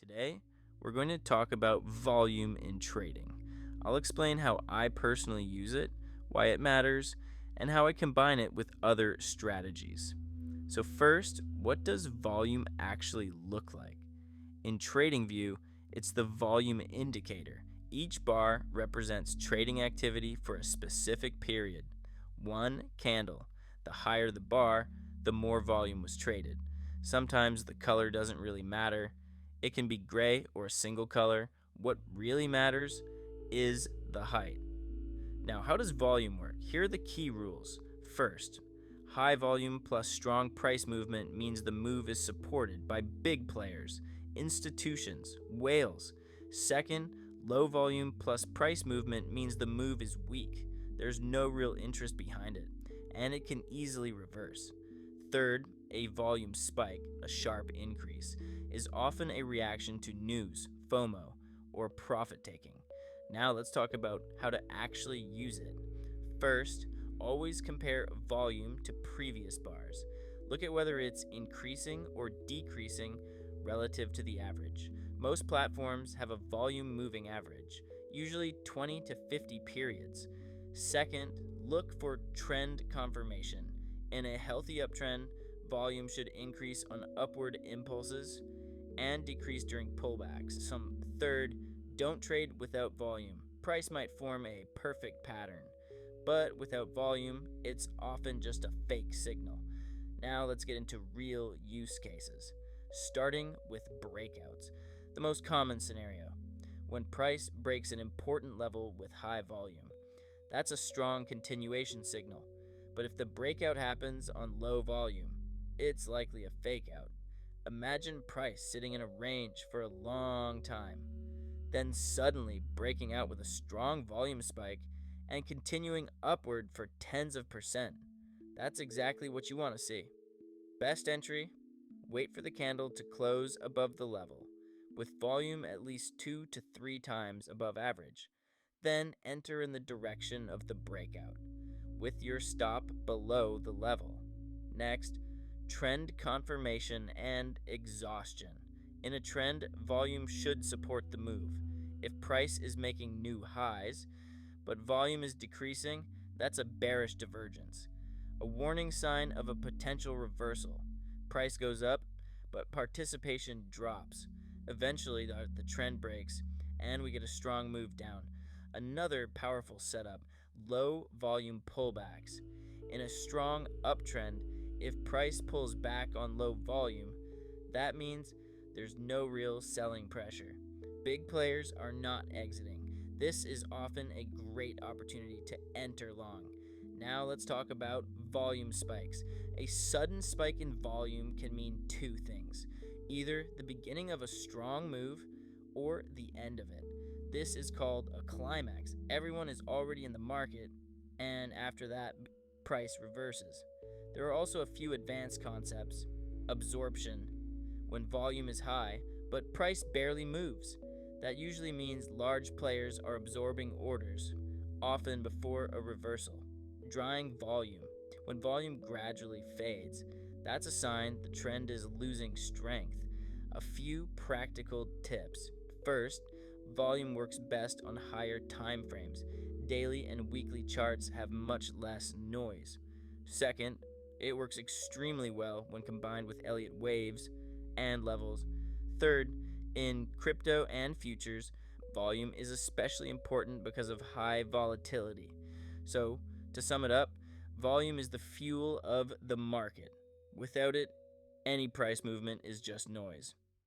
Today, we're going to talk about volume in trading. I'll explain how I personally use it, why it matters, and how I combine it with other strategies. So, first, what does volume actually look like? In TradingView, it's the volume indicator. Each bar represents trading activity for a specific period. One candle. The higher the bar, the more volume was traded. Sometimes the color doesn't really matter. It can be gray or a single color. What really matters is the height. Now, how does volume work? Here are the key rules. First, high volume plus strong price movement means the move is supported by big players, institutions, whales. Second, low volume plus price movement means the move is weak. There's no real interest behind it, and it can easily reverse. Third, a volume spike, a sharp increase, is often a reaction to news, FOMO, or profit taking. Now let's talk about how to actually use it. First, always compare volume to previous bars. Look at whether it's increasing or decreasing relative to the average. Most platforms have a volume moving average, usually 20 to 50 periods. Second, look for trend confirmation. In a healthy uptrend, volume should increase on upward impulses and decrease during pullbacks. Third, don't trade without volume. Price might form a perfect pattern, but without volume, it's often just a fake signal. Now let's get into real use cases, starting with breakouts. The most common scenario, when price breaks an important level with high volume. That's a strong continuation signal. But if the breakout happens on low volume, it's likely a fake out. Imagine price sitting in a range for a long time, then suddenly breaking out with a strong volume spike and continuing upward for tens of percent. That's exactly what you want to see. Best entry, wait for the candle to close above the level, with volume at least 2 to 3 times above average. Then enter in the direction of the breakout, with your stop below the level. Next, trend confirmation and exhaustion. In a trend, volume should support the move. If price is making new highs, but volume is decreasing, that's a bearish divergence, a warning sign of a potential reversal. Price goes up, but participation drops. Eventually, the trend breaks, and we get a strong move down. Another powerful setup, low volume pullbacks. In a strong uptrend, if price pulls back on low volume, that means there's no real selling pressure. Big players are not exiting. This is often a great opportunity to enter long. Now let's talk about volume spikes. A sudden spike in volume can mean two things: either the beginning of a strong move or the end of it. This is called a climax. Everyone is already in the market, and after that, price reverses. There are also a few advanced concepts. Absorption, when volume is high, but price barely moves. That usually means large players are absorbing orders, often before a reversal. Drying volume, when volume gradually fades, that's a sign the trend is losing strength. A few practical tips. First, volume works best on higher time frames. Daily and weekly charts have much less noise. Second, it works extremely well when combined with Elliott waves and levels. Third, in crypto and futures, volume is especially important because of high volatility. So, to sum it up, volume is the fuel of the market. Without it, any price movement is just noise.